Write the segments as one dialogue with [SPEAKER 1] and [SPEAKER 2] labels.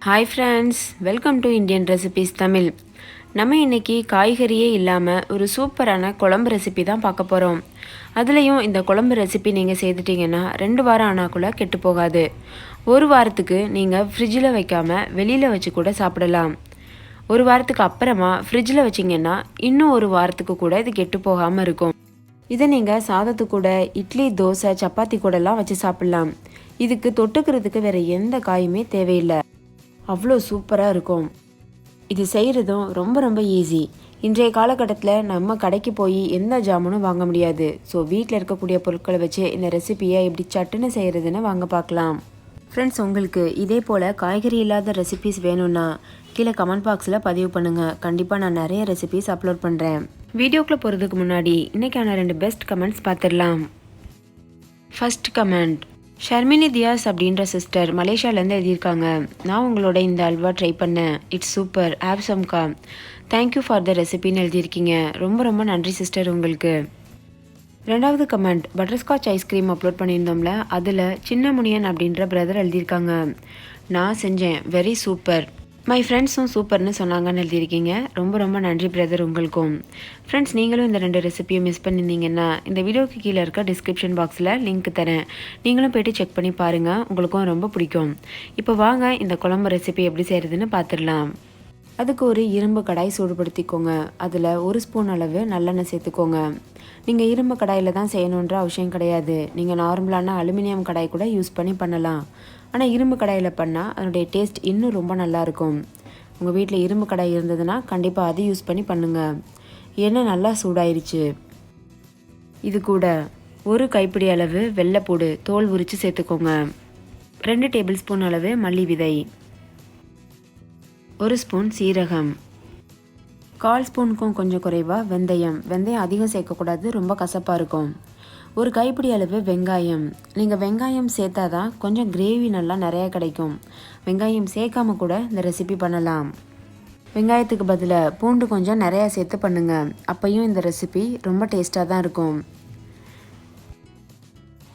[SPEAKER 1] Hi friends, welcome to Indian recipes Tamil. நம்ம இன்றைக்கி காய்கறியே இல்லாமல் ஒரு சூப்பரான குழம்பு ரெசிபி தான் பார்க்க போகிறோம். அதுலேயும் இந்த குழம்பு ரெசிபி நீங்கள் செய்துட்டிங்கன்னா 2 வாரம் ஆனாக்குள்ளே கெட்டு போகாது. ஒரு வாரத்துக்கு நீங்கள் ஃப்ரிட்ஜில் வைக்காமல் வெளியில் வச்சு கூட சாப்பிடலாம். ஒரு வாரத்துக்கு அப்புறமா ஃப்ரிட்ஜில் வச்சிங்கன்னா இன்னும் ஒரு வாரத்துக்கு கூட இது கெட்டு போகாமல் இருக்கும். இதை நீங்கள் சாதத்து கூட, இட்லி, தோசை, சப்பாத்தி கூடலாம் வச்சு சாப்பிட்லாம். இதுக்கு தொட்டுக்கிறதுக்கு வேறு எந்த காயுமே தேவையில்லை. அவ்வளோ சூப்பராக இருக்கும். இது செய்கிறதும் ரொம்ப ரொம்ப ஈஸி. இன்றைய காலகட்டத்தில் நம்ம கடைக்கு போய் எந்த ஜாமுனும் வாங்க முடியாது. ஸோ வீட்டில் இருக்கக்கூடிய பொருட்களை வச்சு இந்த ரெசிபியை எப்படி சட்டுன்னு செய்கிறதுன்னு வாங்க பார்க்கலாம். ஃப்ரெண்ட்ஸ், உங்களுக்கு இதே போல் காய்கறி இல்லாத ரெசிபிஸ் வேணும்னா கீழே கமெண்ட் பாக்ஸில் பதிவு பண்ணுங்கள். கண்டிப்பாக நான் நிறைய ரெசிபிஸ் அப்லோட் பண்ணுறேன். வீடியோக்குள்ளே போகிறதுக்கு முன்னாடி இன்றைக்கான 2 பெஸ்ட் கமெண்ட்ஸ் பார்த்துடலாம். ஃபர்ஸ்ட் கமெண்ட், ஷர்மினி தியாஸ் அப்படின்ற சிஸ்டர் மலேசியாவிலேருந்து எழுதியிருக்காங்க. நான் உங்களோட இந்த அல்வா ட்ரை பண்ணேன். இட்ஸ் சூப்பர், ஆப்சம்கா. தேங்க்யூ ஃபார் த ரெசிபின்னு எழுதியிருக்கீங்க. ரொம்ப ரொம்ப நன்றி சிஸ்டர் உங்களுக்கு. 2வது கமெண்ட், பட்டர்ஸ்காட்ச் ஐஸ்கிரீம் அப்லோட் பண்ணியிருந்தோம்ல, அதில் சின்ன முனியன் அப்படின்ற பிரதர் எழுதியிருக்காங்க. நான் செஞ்சேன், வெரி சூப்பர். மை ஃப்ரெண்ட்ஸும் சூப்பர்னு சொன்னாங்கன்னு எழுதியிருக்கீங்க. ரொம்ப ரொம்ப நன்றி பிரதர் உங்களுக்கும். ஃப்ரெண்ட்ஸ், நீங்களும் இந்த 2 ரெசிபியும் மிஸ் பண்ணியிருந்தீங்கன்னா இந்த வீடியோக்கு கீழே இருக்க டிஸ்கிரிப்ஷன் பாக்ஸில் லிங்க் தரேன். நீங்களும் போய்ட்டு செக் பண்ணி பாருங்கள், உங்களுக்கும் ரொம்ப பிடிக்கும். இப்போ வாங்க இந்த குழம்பு ரெசிபி எப்படி செய்கிறதுன்னு பார்த்துடலாம். அதுக்கு ஒரு இரும்பு கடாய் சூடுபடுத்திக்கோங்க. அதில் 1 ஸ்பூன் அளவு நல்லெண்ணெய் சேர்த்துக்கோங்க. நீங்கள் இரும்பு கடாயில் தான் செய்யணுன்ற அவசியம் கிடையாது. நீங்கள் நார்மலான அலுமினியம் கடாய் கூட யூஸ் பண்ணலாம். ஆனால் இரும்பு கடாயில் பண்ணால் அதனுடைய டேஸ்ட் இன்னும் ரொம்ப நல்லாயிருக்கும். உங்கள் வீட்டில் இரும்பு கடாய் இருந்ததுன்னா கண்டிப்பாக அதை யூஸ் பண்ணி பண்ணுங்கள். எண்ணெய் நல்லா சூடாயிருச்சு. இது கூட 1 கைப்பிடி அளவு வெள்ளைப்பூடு தோல் உரித்து சேர்த்துக்கோங்க. 2 டேபிள் ஸ்பூன் அளவு மல்லி விதை, 1 ஸ்பூன் சீரகம், 1/4 ஸ்பூனுக்கும் கொஞ்சம் குறைவாக வெந்தயம். வெந்தயம் அதிகம் சேர்க்கக்கூடாது, ரொம்ப கசப்பாக இருக்கும். 1 கைப்பிடி அளவு வெங்காயம். நீங்கள் வெங்காயம் சேர்த்தா தான் கொஞ்சம் கிரேவி நல்லா நிறையா கிடைக்கும். வெங்காயம் சேர்க்காம கூட இந்த ரெசிபி பண்ணலாம். வெங்காயத்துக்கு பதிலாக பூண்டு கொஞ்சம் நிறையா சேர்த்து பண்ணுங்கள். அப்பையும் இந்த ரெசிபி ரொம்ப டேஸ்ட்டாக தான் இருக்கும்.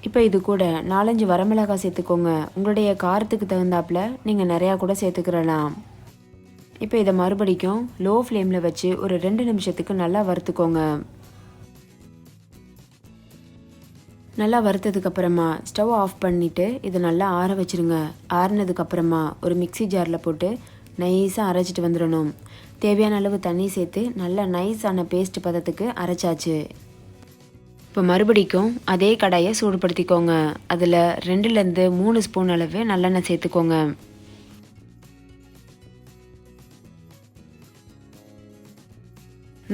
[SPEAKER 1] இப்போ இது கூட 4-5 வரமிளகாய் சேர்த்துக்கோங்க. உங்களுடைய காரத்துக்கு தகுந்தாப்பில் நீங்கள் நிறையா கூட சேர்த்துக்கிறலாம். இப்போ இதை மறுபடிக்கும் லோ ஃப்ளேமில் வச்சு ஒரு 2 நிமிஷத்துக்கு நல்லா வறுத்துக்கோங்க. நல்லா வறுத்ததுக்கப்புறமா ஸ்டவ் ஆஃப் பண்ணிவிட்டு இதை நல்லா ஆற வச்சுருங்க. ஆறினதுக்கப்புறமா ஒரு மிக்சி ஜாரில் போட்டு நைஸாக அரைச்சிட்டு வந்துடணும். தேவையான அளவு தண்ணி சேர்த்து நல்லா நைஸான பேஸ்ட் பதத்துக்கு அரைச்சாச்சு. இப்போ மறுபடிக்கும் அதே கடாயை சூடுபடுத்திக்கோங்க. அதில் 2லேருந்து 3 ஸ்பூன் அளவு நல்லெண்ணெய் சேர்த்துக்கோங்க.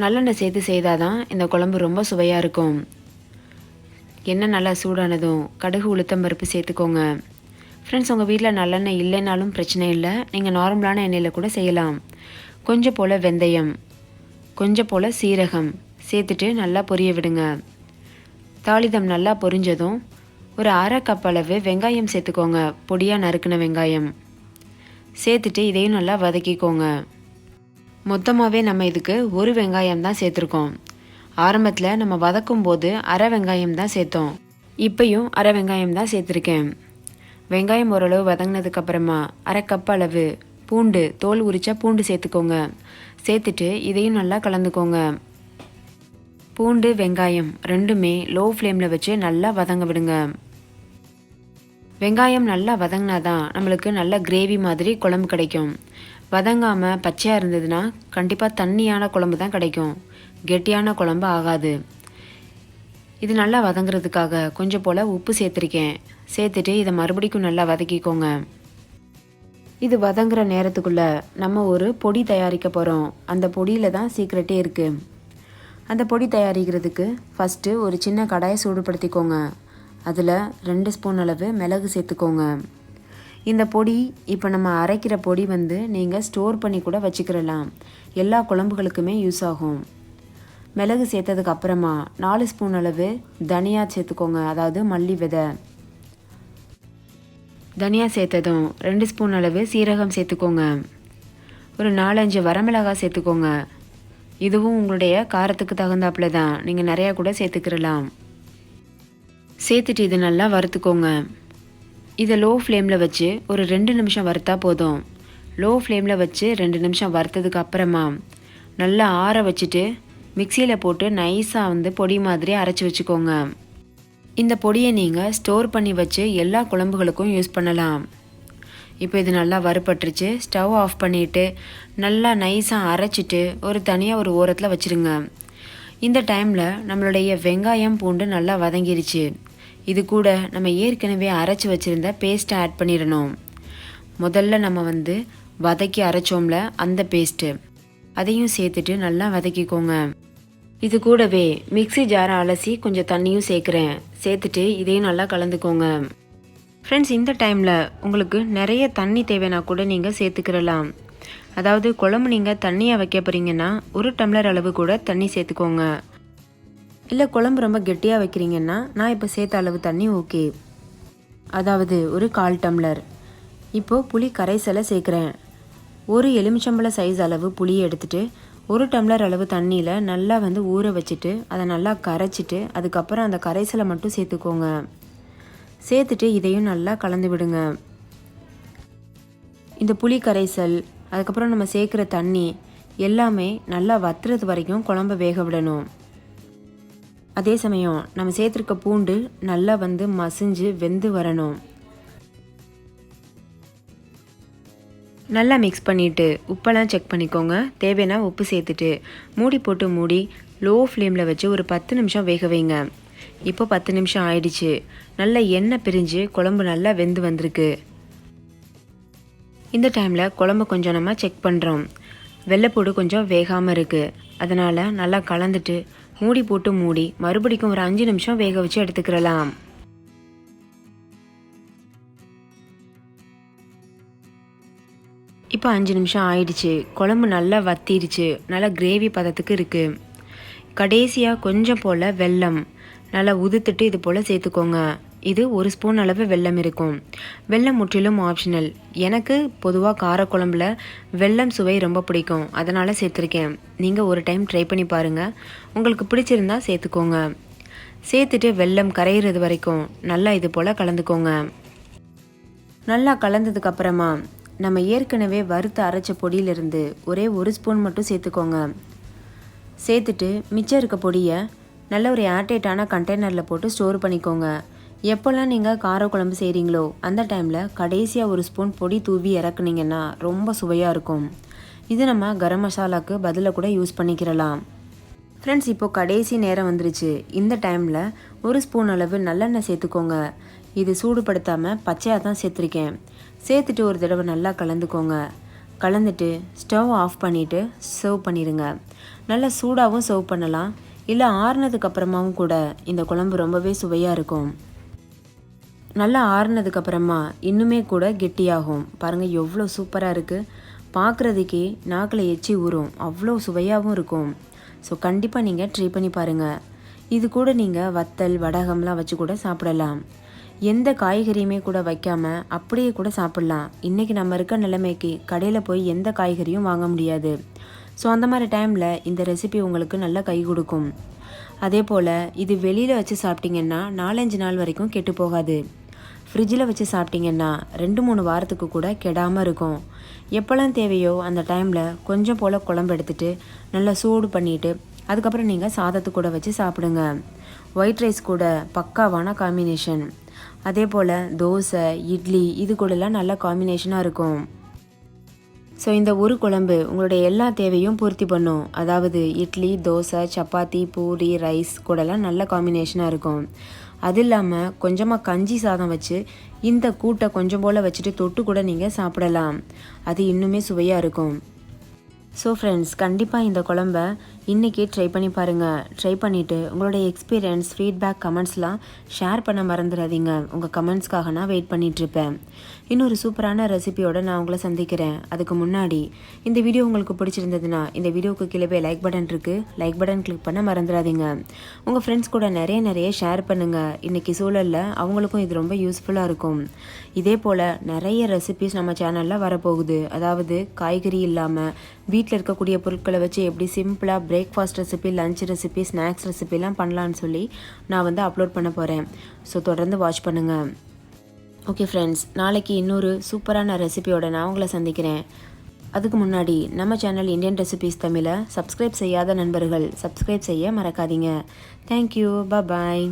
[SPEAKER 1] நல்லெண்ணெய் சேர்த்து செய்தால் தான் இந்த குழம்பு ரொம்ப சுவையாக இருக்கும். எண்ணெய் நல்லா சூடானதும் கடுகு, உளுத்தம்பருப்பு சேர்த்துக்கோங்க. ஃப்ரெண்ட்ஸ், உங்கள் வீட்டில் நல்லெண்ணெய் இல்லைனாலும் பிரச்சனை இல்லை, நீங்கள் நார்மலான எண்ணெயில் கூட செய்யலாம். கொஞ்சம் போல் வெந்தயம், கொஞ்சம் போல் சீரகம் சேர்த்துட்டு நல்லா பொரிய விடுங்க. தாளிதம் நல்லா பொரிஞ்சதும் ஒரு 1/2 கப் அளவு வெங்காயம் சேர்த்துக்கோங்க. பொடியாக நறுக்கின வெங்காயம் சேர்த்துட்டு இதையும் நல்லா வதக்கிக்கோங்க. மொத்தமாகவே நம்ம இதுக்கு 1 வெங்காயம் தான் சேர்த்துருக்கோம். ஆரம்பத்தில் நம்ம வதக்கும் போது 1/2 வெங்காயம் தான் சேர்த்தோம். இப்பையும் 1/2 வெங்காயம் தான் சேர்த்துருக்கேன். வெங்காயம் ஓரளவு வதங்கினதுக்கப்புறமா 1/2 கப் அளவு பூண்டு, தோல் உரிச்சா பூண்டு சேர்த்துக்கோங்க. சேர்த்துட்டு இதையும் நல்லா கலந்துக்கோங்க. பூண்டு, வெங்காயம் 2மே லோ ஃப்ளேமில் வச்சு நல்லா வதங்க விடுங்க. வெங்காயம் நல்லா வதங்கினாதான் நம்மளுக்கு நல்ல கிரேவி மாதிரி குழம்பு கிடைக்கும். வதங்காமல் பச்சையாக இருந்ததுன்னா கண்டிப்பாக தண்ணியான குழம்பு தான் கிடைக்கும், கெட்டியான குழம்பு ஆகாது. இது நல்லா வதங்குறதுக்காக கொஞ்சம் போல் உப்பு சேர்த்துருக்கேன். சேர்த்துட்டு இதை மறுபடிக்கும் நல்லா வதக்கிக்கோங்க. இது வதங்குற நேரத்துக்குள்ளே நம்ம ஒரு பொடி தயாரிக்க போகிறோம். அந்த பொடியில் தான் சீக்ரெட்டே இருக்குது. அந்த பொடி தயாரிக்கிறதுக்கு ஃபஸ்ட்டு ஒரு சின்ன கடாயை சூடுபடுத்திக்கோங்க. அதில் 2 ஸ்பூன் அளவு மிளகு சேர்த்துக்கோங்க. இந்த பொடி, இப்போ நம்ம அரைக்கிற பொடி நீங்கள் ஸ்டோர் பண்ணி கூட வச்சுக்கிறலாம். எல்லா குழம்புகளுக்குமே யூஸ் ஆகும். மிளகு சேர்த்ததுக்கு அப்புறமா 4 ஸ்பூன் அளவு தனியா சேர்த்துக்கோங்க, அதாவது மல்லி விதை. தனியா சேர்த்ததும் 2 ஸ்பூன் அளவு சீரகம் சேர்த்துக்கோங்க. ஒரு 4-5 வரமிளகாய் சேர்த்துக்கோங்க. இதுவும் உங்களுடைய காரத்துக்கு தகுந்தாப்புல தான், நீங்கள் நிறையா கூட சேர்த்துக்கிறலாம். சேர்த்துட்டு இது நல்லா வறுத்துக்கோங்க. இதை லோ ஃப்ளேமில் வச்சு ஒரு 2 நிமிஷம் வறுத்தா போதும். லோ ஃப்ளேமில் வச்சு 2 நிமிஷம் வறுத்ததுக்கு அப்புறமா நல்லா ஆற வச்சுட்டு மிக்சியில் போட்டு நைஸாக வந்து பொடி மாதிரி அரைச்சி வச்சுக்கோங்க. இந்த பொடியை நீங்கள் ஸ்டோர் பண்ணி வச்சு எல்லா குழம்புகளுக்கும் யூஸ் பண்ணலாம். இப்போ இது நல்லா வறுபட்டுருச்சு. ஸ்டவ் ஆஃப் பண்ணிவிட்டு நல்லா நைஸாக அரைச்சிட்டு தனியாக ஒரு ஓரத்தில் வச்சுருங்க. இந்த டைமில் நம்மளுடைய வெங்காயம் பூண்டு நல்லா வதங்கிருச்சு. இது கூட நம்ம ஏற்கனவே அரைச்சி வச்சுருந்த பேஸ்ட்டை ஆட் பண்ணிடணும். முதல்ல நம்ம வந்து வதக்கி அரைச்சோம்ல அந்த பேஸ்ட்டு, அதையும் சேர்த்துட்டு நல்லா வதக்கிக்கோங்க. இது கூடவே மிக்ஸி ஜாரை அலசி கொஞ்சம் தண்ணியும் சேர்த்துட்டு இதையும் நல்லா கலந்துக்கோங்க. ஃப்ரெண்ட்ஸ், இந்த டைமில் உங்களுக்கு நிறைய தண்ணி தேவைன்னா கூட நீங்கள் சேர்த்துக்கிறலாம். அதாவது குழம்பு நீங்கள் தண்ணியாக வைக்க போகிறீங்கன்னா 1 டம்ளர் அளவு கூட தண்ணி சேர்த்துக்கோங்க. இல்லை குழம்பு ரொம்ப கெட்டியாக வைக்கிறீங்கன்னா நான் இப்போ சேர்த்த அளவு தண்ணி ஓகே, அதாவது 1/4 டம்ளர். இப்போது புளி கரைசலை சேர்க்குறேன். 1 எலுமிச்சம்பழ சைஸ் அளவு புளியை எடுத்துகிட்டு 1 டம்ளர் அளவு தண்ணியில் நல்லா வந்து ஊற வச்சுட்டு அதை நல்லா கரைச்சிட்டு அதுக்கப்புறம் அந்த கரைசலை மட்டும் சேர்த்துக்கோங்க. சேர்த்துட்டு இதையும் நல்லா கலந்து விடுங்க. இந்த புளி கரைசல் அதுக்கப்புறம் நம்ம சேர்க்குற தண்ணி எல்லாமே நல்லா வத்துறது வரைக்கும் குழம்பை வேக விடணும். அதே சமயம் நம்ம சேர்த்துருக்க பூண்டு நல்லா வந்து மசிஞ்சு வெந்து வரணும். நல்லா மிக்ஸ் பண்ணிவிட்டு உப்பெல்லாம் செக் பண்ணிக்கோங்க. தேவைன்னா உப்பு சேர்த்துட்டு மூடி போட்டு மூடி லோ ஃப்ளேமில் வச்சு 10 நிமிஷம் வேக வைங்க. இப்போ 10 நிமிஷம் ஆயிடுச்சு. நல்லா எண்ணெய் பிரிஞ்சு குழம்பு நல்லா வெந்து வந்திருக்கு. இந்த டைமில் குழம்பு கொஞ்சம் நம்ம செக் பண்ணுறோம். வெள்ளைப்பூடு கொஞ்சம் வேகாமல் இருக்குது. அதனால் நல்லா கலந்துட்டு மூடி போட்டு மூடி மறுபடிக்கும் 5 நிமிஷம் வேக வச்சு எடுத்துக்கிறலாம். இப்போ 5 நிமிஷம் ஆயிடுச்சு. குழம்பு நல்லா வத்திடுச்சு. நல்லா கிரேவி பதத்துக்கு இருக்குது. கடைசியாக கொஞ்சம் போல் வெல்லம் நல்லா உதுத்துட்டு இது போல் சேர்த்துக்கோங்க. இது 1 ஸ்பூன் அளவு வெல்லம் இருக்கும். வெல்லம் முற்றிலும் ஆப்ஷனல். எனக்கு பொதுவாக காரக்குழம்புல வெல்லம் சுவை ரொம்ப பிடிக்கும், அதனால் சேர்த்துருக்கேன். நீங்கள் ஒரு டைம் ட்ரை பண்ணி பாருங்கள். உங்களுக்கு பிடிச்சிருந்தா சேர்த்துக்கோங்க. சேர்த்துட்டு வெல்லம் கரையிறது வரைக்கும் நல்லா இது போல் கலந்துக்கோங்க. நல்லா கலந்ததுக்கப்புறமா நம்ம ஏற்கனவே வறுத்து அரைச்ச பொடியிலிருந்து ஒரே 1 ஸ்பூன் மட்டும் சேர்த்துக்கோங்க. சேர்த்துட்டு மிச்சம் இருக்க பொடியை நல்ல ஒரு ஏர்டைட்டான கண்டெய்னரில் போட்டு ஸ்டோர் பண்ணிக்கோங்க. எப்போல்லாம் நீங்கள் காரக்குழம்பு செய்கிறீங்களோ அந்த டைமில் கடைசியாக 1 ஸ்பூன் பொடி தூவி இறக்குனீங்கன்னா ரொம்ப சுவையாக இருக்கும். இது நம்ம கரம் மசாலாவுக்கு பதிலாக கூட யூஸ் பண்ணிக்கிறலாம். ஃப்ரெண்ட்ஸ், இப்போது கடைசி நேரம் வந்துருச்சு. இந்த டைமில் 1 ஸ்பூன் அளவு நல்லெண்ணெய் சேர்த்துக்கோங்க. இது சூடுபடுத்தாமல் பச்சையாக தான் சேர்த்துருக்கேன். சேர்த்துட்டு ஒரு தடவை நல்லா கலந்துக்கோங்க. கலந்துட்டு ஸ்டவ் ஆஃப் பண்ணிவிட்டு சர்வ் பண்ணிடுங்க. நல்லா சூடாகவும் சர்வ் பண்ணலாம், இல்லை ஆறுனதுக்கு அப்புறமாவும் கூட இந்த குழம்பு ரொம்பவே சுவையாக இருக்கும். நல்லா ஆறுனதுக்கப்புறமா இன்னுமே கூட கெட்டியாகும். பாருங்கள் எவ்வளோ சூப்பராக இருக்குது. பார்க்குறதுக்கே நாக்கில் எச்சி ஊறும், அவ்வளோ சுவையாகவும் இருக்கும். ஸோ கண்டிப்பாக நீங்கள் ட்ரை பண்ணி பாருங்கள். இது கூட நீங்கள் வத்தல் வடகம்லாம் வச்சு கூட சாப்பிடலாம். எந்த காய்கறியுமே கூட வைக்காமல் அப்படியே கூட சாப்பிட்லாம். இன்றைக்கி நம்ம இருக்க நிலைமைக்கு கடையில் போய் எந்த காய்கறியும் வாங்க முடியாது. ஸோ அந்த மாதிரி டைமில் இந்த ரெசிபி உங்களுக்கு நல்லா கை கொடுக்கும். அதே போல் இது வெளியில் வச்சு சாப்பிட்டிங்கன்னா 4-5 நாள் வரைக்கும் கெட்டு போகாது. ஃப்ரிட்ஜில் வச்சு சாப்பிட்டிங்கன்னா 2-3 வாரத்துக்கு கூட கெடாமல் இருக்கும். எப்போல்லாம் தேவையோ அந்த டைமில் கொஞ்சம் போல் குழம்பு எடுத்துகிட்டு நல்லா சூடு பண்ணிவிட்டு அதுக்கப்புறம் நீங்கள் சாதத்து கூட வச்சு சாப்பிடுங்க. ஒயிட் ரைஸ் கூட பக்காவான காம்பினேஷன். அதே போல் தோசை இட்லி இது கூடலாம் நல்ல காம்பினேஷனாக இருக்கும். ஸோ இந்த ஒரு குழம்பு உங்களுடைய எல்லா தேவையும் பூர்த்தி பண்ணும். அதாவது இட்லி தோசை சப்பாத்தி பூரி ரைஸ் கூடலாம் நல்ல காம்பினேஷனாக இருக்கும். அது இல்லாமல் கொஞ்சமாக கஞ்சி சாதம் வச்சு இந்த கூட்டை கொஞ்சம் போல் வச்சுட்டு தொட்டு கூட நீங்கள் சாப்பிடலாம். அது இன்னுமே சுவையாக இருக்கும். ஸோ ஃப்ரெண்ட்ஸ், கண்டிப்பாக இந்த குழம்ப இன்றைக்கி ட்ரை பண்ணி பாருங்கள். ட்ரை பண்ணிவிட்டு உங்களுடைய எக்ஸ்பீரியன்ஸ் ஃபீட்பேக் கமெண்ட்ஸ்லாம் ஷேர் பண்ண மறந்துடாதீங்க. உங்கள் கமெண்ட்ஸ்க்காக நான் வெயிட் பண்ணிகிட்ருப்பேன். இன்னொரு சூப்பரான ரெசிபியோடு நான் உங்களை சந்திக்கிறேன். அதுக்கு முன்னாடி இந்த வீடியோ உங்களுக்கு பிடிச்சிருந்ததுன்னா இந்த வீடியோவுக்கு கீழே லைக் பட்டன் இருக்குது, லைக் பட்டன் கிளிக் பண்ண மறந்துடாதீங்க. உங்கள் ஃப்ரெண்ட்ஸ் கூட நிறைய ஷேர் பண்ணுங்கள். இன்றைக்கி சூழலில் அவங்களுக்கும் இது ரொம்ப யூஸ்ஃபுல்லாக இருக்கும். இதே போல் நிறைய ரெசிபிஸ் நம்ம சேனலில் வரப்போகுது. அதாவது காய்கறி இல்லாமல் வீட்டில் இருக்கக்கூடிய பொருட்களை வச்சு எப்படி சிம்பிளாக breakfast recipe lunch recipe snacks ரெசிபிலாம் பண்ணலான்னு சொல்லி நான் அப்லோட் பண்ண போகிறேன். ஸோ தொடர்ந்து வாட்ச் பண்ணுங்கள். ஓகே ஃப்ரெண்ட்ஸ், நாளைக்கு இன்னொரு சூப்பரான ரெசிபியோட நான் உங்களை சந்திக்கிறேன். அதுக்கு முன்னாடி நம்ம சேனல் இந்தியன் ரெசிபீஸ் தமிழை சப்ஸ்கிரைப் செய்யாத நண்பர்கள் சப்ஸ்கிரைப் செய்ய மறக்காதீங்க. தேங்க்யூ. பாய்.